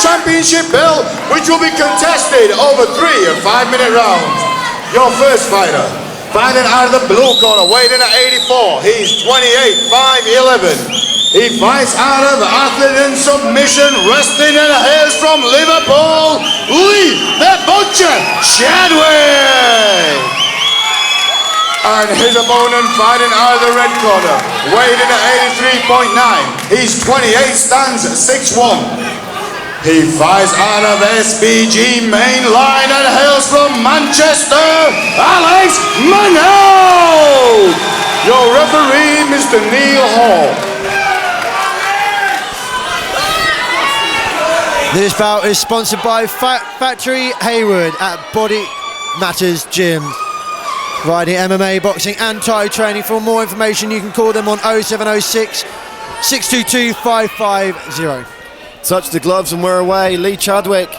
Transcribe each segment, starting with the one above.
championship belt, which will be contested over 3 5-minute rounds. Your first fighter, fighting out of the blue corner, weighing in at 84. He's 28, 5'11". He fights out of Athlete and Submission Wrestling and hails from Liverpool, Lee the Butcher Chadwick. And his opponent fighting out of the red corner, weighing in at 83.9. He's 28, stands 6'1". He fights out of SBG Mainline and hails from Manchester, Alex Minogue. Your referee, Mr. Neil Hall. This bout is sponsored by Factory Hayward at Body Matters Gym. Providing MMA, boxing and Thai training. For more information, you can call them on 0706 622 550. Touch the gloves and we're away. Lee Chadwick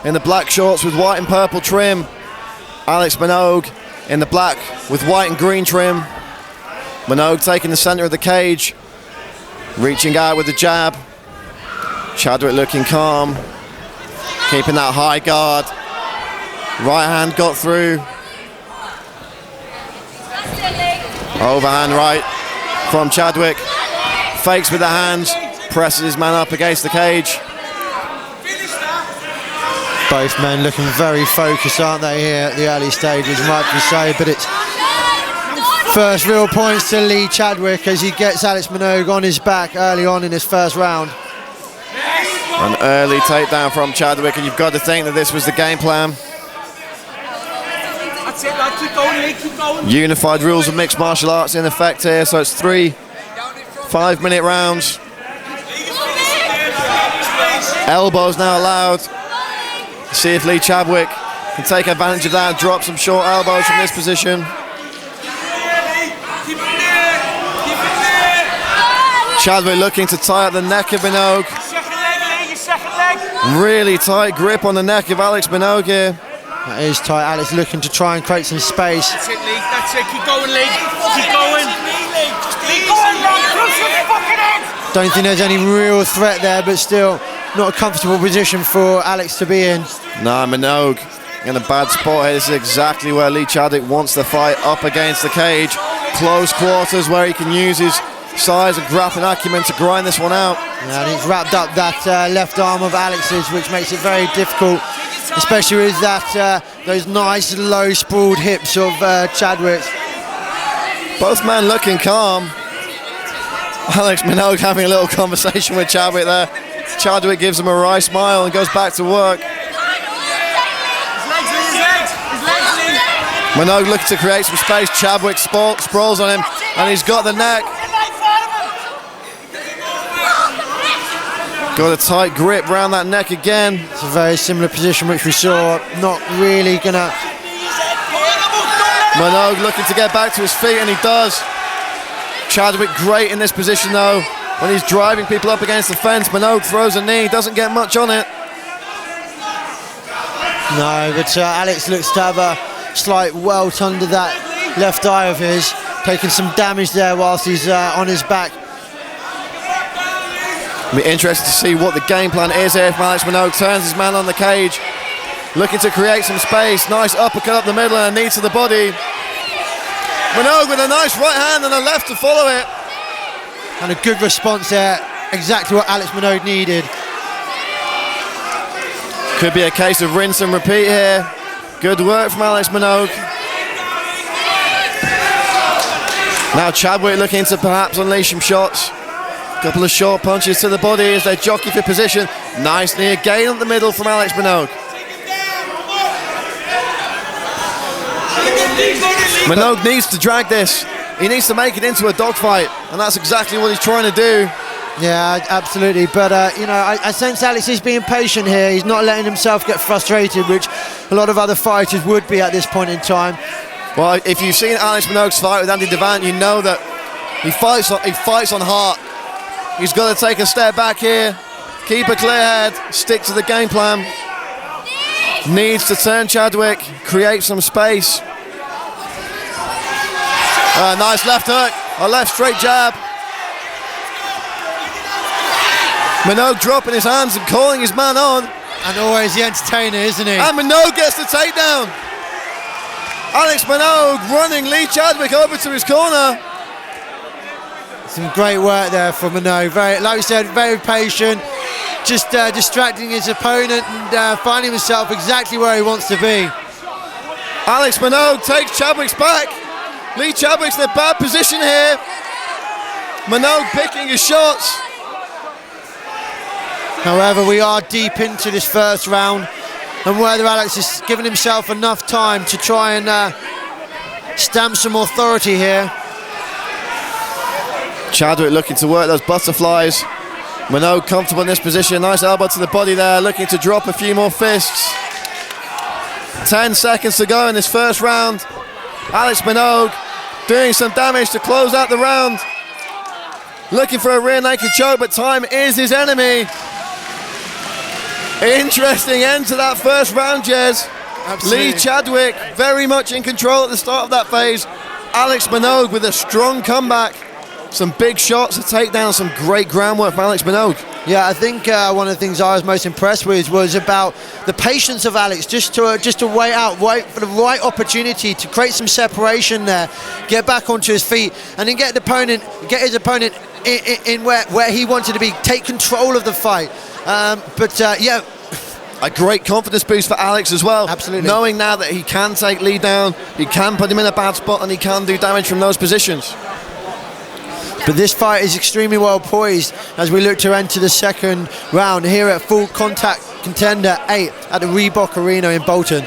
in the black shorts with white and purple trim. Alex Minogue in the black with white and green trim. Minogue taking the center of the cage, reaching out with the jab. Chadwick looking calm, keeping that high guard. Right hand got through. Overhand right from Chadwick. Fakes with the hands, presses his man up against the cage. Both men looking very focused, aren't they, here at the early stages, rightly so, but it's first real points to Lee Chadwick as he gets Alex Minogue on his back early on in his first round. An early takedown from Chadwick, and you've got to think that this was the game plan. That's it, lad. Keep going, Lee, keep going. Unified rules of mixed martial arts in effect here, so it's 3 5-minute rounds. Elbows now allowed. See if Lee Chadwick can take advantage of that and drop some short elbows from this position. Chadwick looking to tie up the neck of Minogue. Really tight grip on the neck of Alex Minogue here. That is tight. Alex looking to try and create some space. That's it, Lee. That's it. Keep going, Lee. Keep going. Keep going, Lee. Push your fucking head. Don't think there's any real threat there, but still not a comfortable position for Alex to be in. Nah, Minogue in a bad spot here. This is exactly where Lee Chadwick wants the fight, up against the cage. Close quarters where he can use his size and grappling acumen to grind this one out. Yeah, and he's wrapped up that left arm of Alex's, which makes it very difficult, especially with that those nice low sprawled hips of Chadwick. Both men looking calm. Alex Minogue having a little conversation with Chadwick there. Chadwick gives him a wry smile and goes back to work. Minogue looking to create some space. Chadwick sprawls on him and he's got the neck. Got a tight grip around that neck again. It's a very similar position which we saw. Not really gonna. Minogue looking to get back to his feet, and he does. Chadwick great in this position though. When he's driving people up against the fence, Minogue throws a knee, doesn't get much on it. No, but Alex looks to have a slight welt under that left eye of his, taking some damage there whilst he's on his back. Be interested to see what the game plan is here if Alex Minogue turns his man on the cage. Looking to create some space. Nice uppercut up the middle and a knee to the body. Minogue with a nice right hand and a left to follow it. And a good response there. Exactly what Alex Minogue needed. Could be a case of rinse and repeat here. Good work from Alex Minogue. Now Chadwick looking to perhaps unleash some shots. Couple of short punches to the body as they jockey for position. Nice knee again up the middle from Alex Minogue. Minogue needs to drag this. He needs to make it into a dogfight, and that's exactly what he's trying to do. Yeah, absolutely. But, you know, I sense Alex is being patient here. He's not letting himself get frustrated, which a lot of other fighters would be at this point in time. Well, if you've seen Alex Minogue's fight with Andy Devant, you know that he fights on heart. He's got to take a step back here, keep a clear head, stick to the game plan. Needs to turn Chadwick, create some space. Nice left hook, a left straight jab. Minogue dropping his hands and calling his man on. And always the entertainer, isn't he? And Minogue gets the takedown. Alex Minogue running Lee Chadwick over to his corner. Some great work there from Minogue. Very, like we said, very patient, just distracting his opponent and finding himself exactly where he wants to be. Alex Minogue takes Chadwick's back. Lee Chadwick's in a bad position here. Minogue picking his shots. However, we are deep into this first round, and whether Alex has given himself enough time to try and stamp some authority here. Chadwick looking to work those butterflies. Minogue comfortable in this position. Nice elbow to the body there, looking to drop a few more fists. 10 seconds to go in this first round. Alex Minogue doing some damage to close out the round. Looking for a rear naked choke, but time is his enemy. Interesting end to that first round, Jez. Absolutely. Lee Chadwick very much in control at the start of that phase. Alex Minogue with a strong comeback. Some big shots to take down, some great groundwork from Alex Minogue. Yeah, I think one of the things I was most impressed with was about the patience of Alex, just to wait for the right opportunity to create some separation there, get back onto his feet, and then get his opponent in where he wanted to be, take control of the fight. Yeah. A great confidence boost for Alex as well. Absolutely. Knowing now that he can take Lee down, he can put him in a bad spot, and he can do damage from those positions. But this fight is extremely well poised as we look to enter the second round here at Full Contact Contender 8 at the Reebok Arena in Bolton.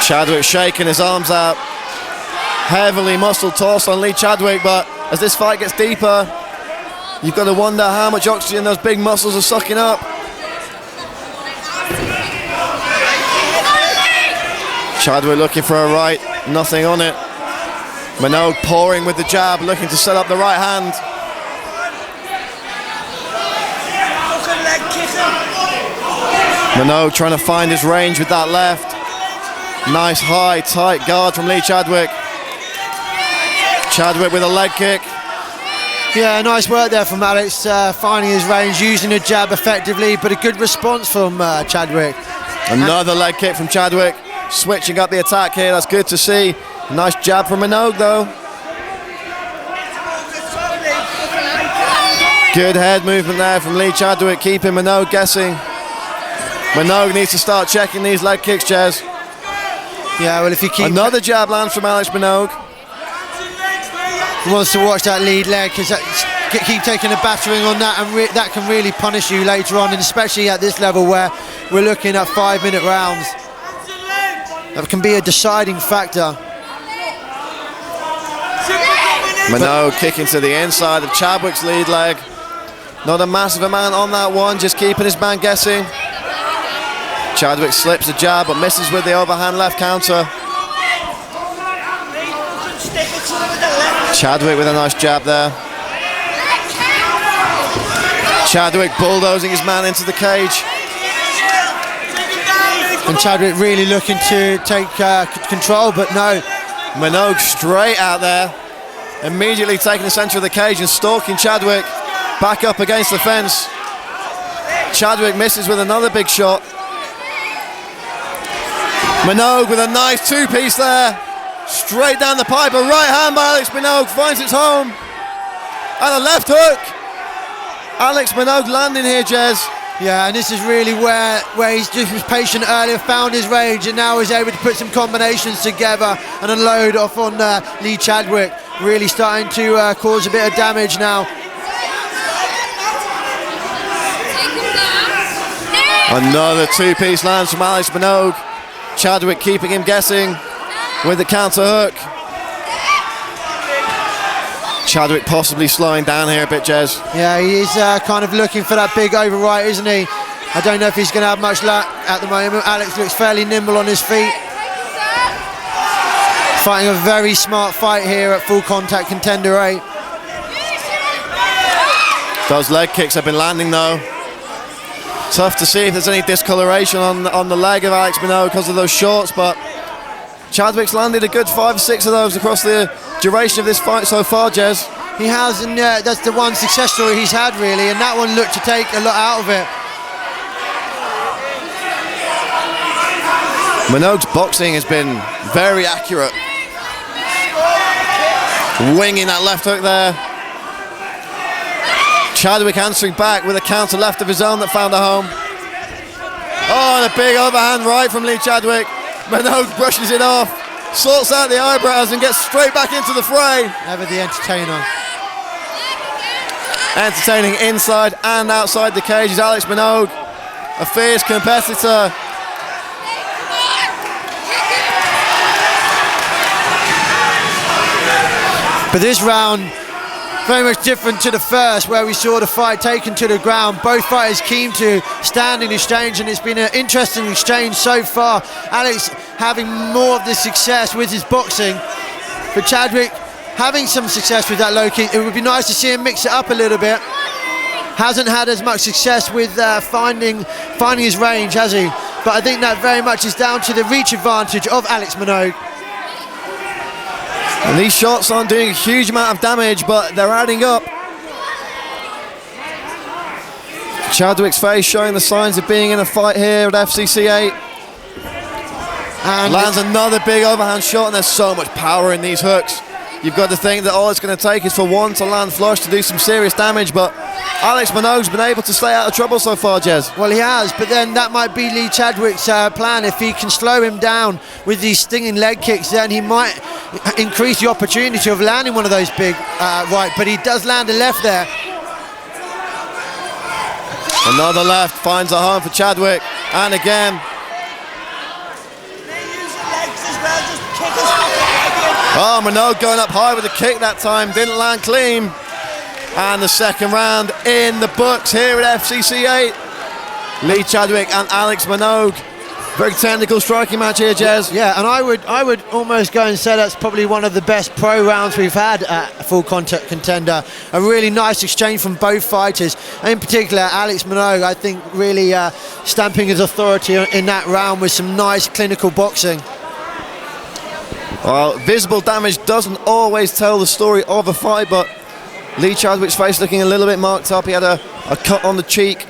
Chadwick shaking his arms out. Heavily muscle toss on Lee Chadwick, but as this fight gets deeper, you've got to wonder how much oxygen those big muscles are sucking up. Chadwick looking for a right, nothing on it. Minogue pouring with the jab, looking to set up the right hand. Minogue trying to find his range with that left. Nice high, tight guard from Lee Chadwick. Chadwick with a leg kick. Yeah, nice work there from Alex, finding his range, using the jab effectively, but a good response from Chadwick. Another leg kick from Chadwick. Switching up the attack here, that's good to see. Nice jab from Minogue though. Good head movement there from Lee Chadwick, keeping Minogue guessing. Minogue needs to start checking these leg kicks, Jez. Yeah, well, if you keep... Another jab lands from Alex Minogue. He wants to watch that lead leg, because keep taking a battering on that, and that can really punish you later on, and especially at this level where we're looking at 5-minute rounds. That can be a deciding factor. Minogue kicking to the inside of Chadwick's lead leg. Not a massive amount on that one, just keeping his man guessing. Chadwick slips a jab but misses with the overhand left counter. Chadwick with a nice jab there. Chadwick bulldozing his man into the cage. And Chadwick really looking to take control, but no. Minogue straight out there, immediately taking the centre of the cage and stalking Chadwick back up against the fence. Chadwick misses with another big shot. Minogue with a nice two-piece there, straight down the pipe. A right hand by Alex Minogue finds its home, and a left hook. Alex Minogue landing here, Jez. Yeah, and this is really where he's just was patient earlier, found his range, and now is able to put some combinations together and unload off on Lee Chadwick. Really starting to cause a bit of damage now. Another two-piece lands from Alex Minogue. Chadwick keeping him guessing with the counter hook. Chadwick possibly slowing down here a bit, Jez. Yeah, he is kind of looking for that big overright, isn't he? I don't know if he's going to have much luck at the moment. Alex looks fairly nimble on his feet. Fighting a very smart fight here at Full Contact Contender 8. Those leg kicks have been landing though. Tough to see if there's any discoloration on the leg of Alex Minogue because of those shorts, but Chadwick's landed a good 5 or 6 of those across the duration of this fight so far, Jez. He has, and that's the one success story he's had, really, and that one looked to take a lot out of it. Minogue's boxing has been very accurate. Winging that left hook there. Chadwick answering back with a counter left of his own that found a home. Oh, and a big overhand right from Lee Chadwick. Minogue brushes it off, sorts out the eyebrows and gets straight back into the fray. Ever the entertainer. Entertaining inside and outside the cage is Alex Minogue, a fierce competitor. But this round, very much different to the first, where we saw the fight taken to the ground. Both fighters keen to stand in exchange, and it's been an interesting exchange so far. Alex having more of the success with his boxing, but Chadwick having some success with that low kick. It would be nice to see him mix it up a little bit. Hasn't had as much success with finding his range, has he? But I think that very much is down to the reach advantage of Alex Minogue. And these shots aren't doing a huge amount of damage, but they're adding up. Chadwick's face showing the signs of being in a fight here at FCC 8. And lands another big overhand shot, and there's so much power in these hooks. You've got to think that all it's going to take is for one to land flush to do some serious damage, but Alex Minogue's been able to stay out of trouble so far, Jez. Well, he has, but then that might be Lee Chadwick's plan. If he can slow him down with these stinging leg kicks, then he might increase the opportunity of landing one of those big right, but he does land a left there. Another left finds a home for Chadwick, and again. Oh, Minogue going up high with a kick that time, didn't land clean. And the second round in the books here at FCC 8. Lee Chadwick and Alex Minogue. Very technical striking match here, Jez. Yeah, and I would almost go and say that's probably one of the best pro rounds we've had at Full Contact Contender. A really nice exchange from both fighters, and in particular Alex Minogue, I think, really stamping his authority in that round with some nice clinical boxing. Well, visible damage doesn't always tell the story of a fight, but Lee Chadwick's face looking a little bit marked up. He had a cut on the cheek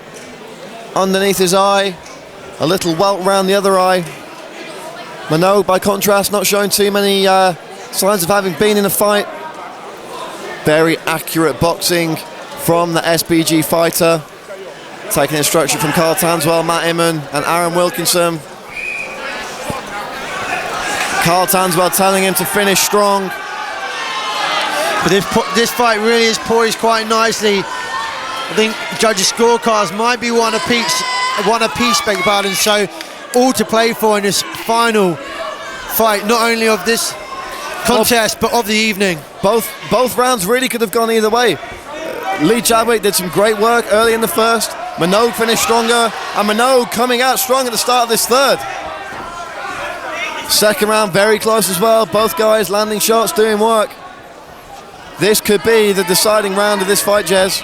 underneath his eye, a little welt round the other eye. Minogue, by contrast, not showing too many signs of having been in a fight. Very accurate boxing from the SPG fighter, taking instruction from Carl Tanswell, Matt Inman and Aaron Wilkinson. Carl Tanswell telling him to finish strong. But this fight really is poised quite nicely. I think judges' scorecards might be one apiece, beg your pardon, so all to play for in this final fight, not only of this contest, but of the evening. Both rounds really could have gone either way. Lee Chadwick did some great work early in the first. Minogue finished stronger, and Minogue coming out strong at the start of this third. Second round very close as well. Both guys landing shots, doing work. This could be the deciding round of this fight, Jez.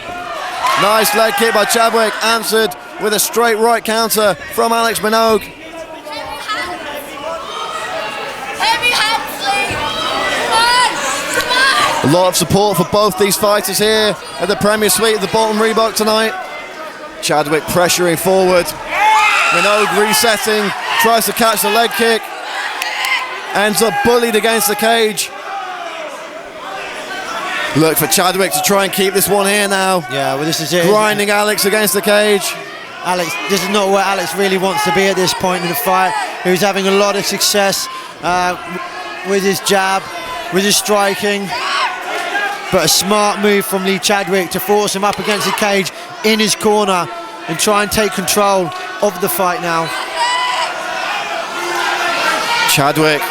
Nice leg kick by Chadwick, answered with a straight right counter from Alex Minogue. A lot of support for both these fighters here at the Premier Suite of the Bolton Reebok tonight. Chadwick pressuring forward. Minogue resetting, tries to catch the leg kick. Ends up bullied against the cage. Look for Chadwick to try and keep this one here now. Yeah, well, this is it. Grinding Alex against the cage. Alex, this is not where Alex really wants to be at this point in the fight. He was having a lot of success with his jab, with his striking. But a smart move from Lee Chadwick to force him up against the cage in his corner and try and take control of the fight now. Chadwick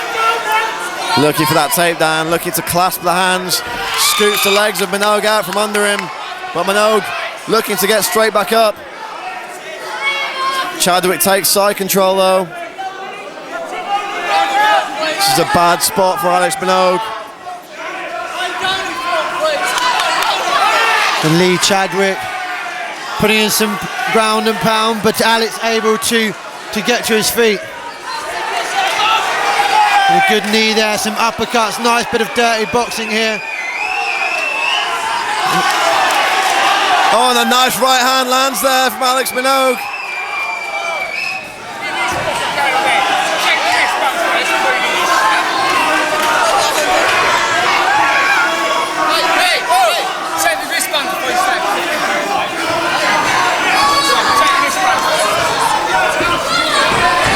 looking for that takedown, looking to clasp the hands, scoots the legs of Minogue out from under him, but Minogue looking to get straight back up. Chadwick takes side control though. This is a bad spot for Alex Minogue. And Lee Chadwick putting in some ground and pound, but Alex able to get to his feet. A good knee there, some uppercuts, nice bit of dirty boxing here. Oh, and a nice right hand lands there from Alex Minogue.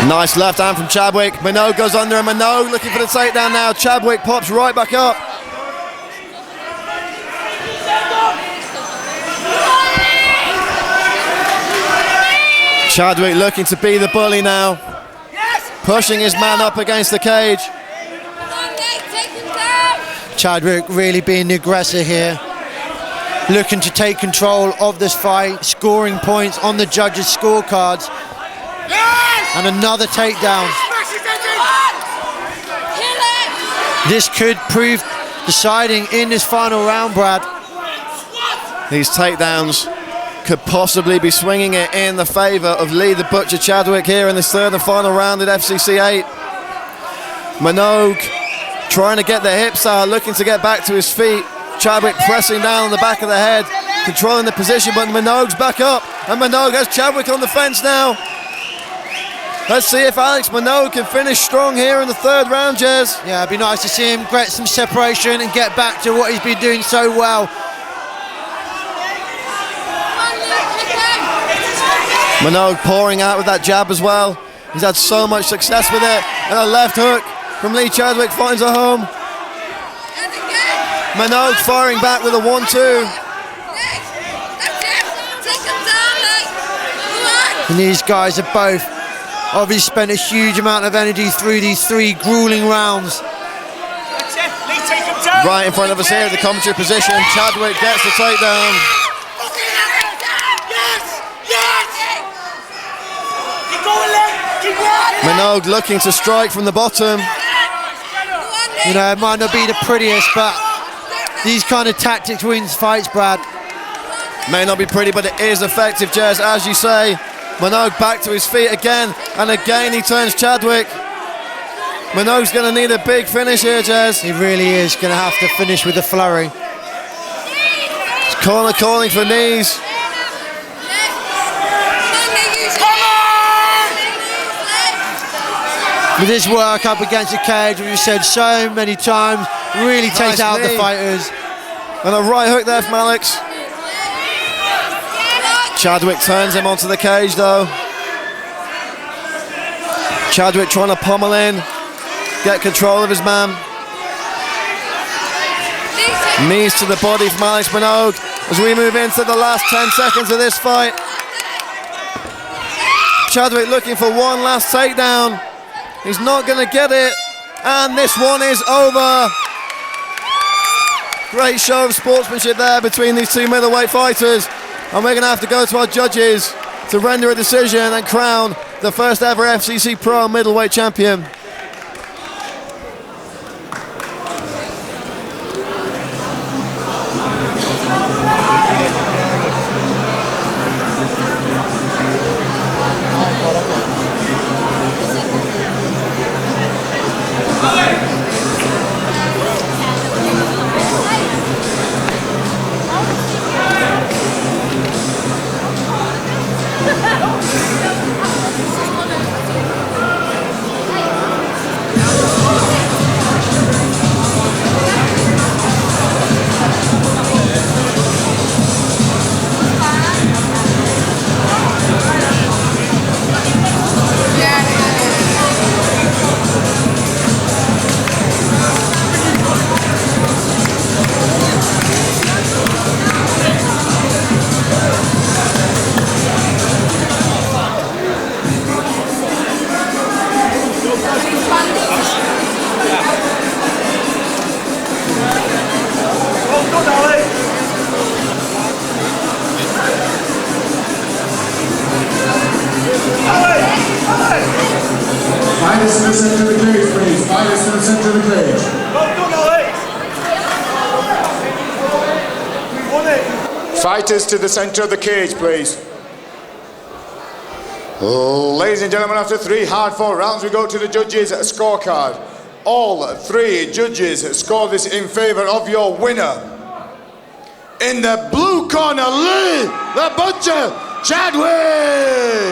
Nice left hand from Chadwick. Minogue goes under and Minogue looking for the takedown now. Chadwick pops right back up. Chadwick looking to be the bully now. Pushing his man up against the cage. Chadwick really being the aggressor here. Looking to take control of this fight, scoring points on the judges' scorecards. And another takedown. This could prove deciding in this final round, Brad. These takedowns could possibly be swinging it in the favour of Lee the Butcher Chadwick here in this third and final round at FCC 8. Minogue trying to get the hips out, looking to get back to his feet. Chadwick pressing down on the back of the head, controlling the position, but Minogue's back up. And Minogue has Chadwick on the fence now. Let's see if Alex Minogue can finish strong here in the third round, Jez. Yeah, it'd be nice to see him get some separation and get back to what he's been doing so well. Minogue pouring out with that jab as well. He's had so much success with it. And a left hook from Lee Chadwick finds a home. Minogue firing back with a 1-2. And these guys are both obviously spent a huge amount of energy through these 3 grueling rounds. Right in front of us here at the commentary position. Chadwick gets the takedown. Minogue looking to strike from the bottom. You know, it might not be the prettiest, but these kind of tactics wins fights, Brad. May not be pretty, but it is effective, Jez, as you say. Minogue back to his feet again, and again he turns Chadwick. Minogue's going to need a big finish here, Jez. He really is going to have to finish with a flurry. Corner calling for knees. With his work up against the cage, we've said so many times, really takes out the fighters. And a right hook there from Alex. Chadwick turns him onto the cage though. Chadwick trying to pummel in, get control of his man. Knees to the body from Alex Minogue as we move into the last 10 seconds of this fight. Chadwick looking for one last takedown. He's not going to get it, and this one is over. Great show of sportsmanship there between these 2 middleweight fighters, and we're going to have to go to our judges to render a decision and crown the first ever FCC Pro middleweight champion. Fighters to the center of the cage, please. Fighters to the center of the cage. Fighters to the center of the cage, please. Ladies and gentlemen, after 3 hard-fought rounds, we go to the judges' scorecard. All three judges score this in favor of your winner. In the blue corner, Lee the Butcher Chadwick.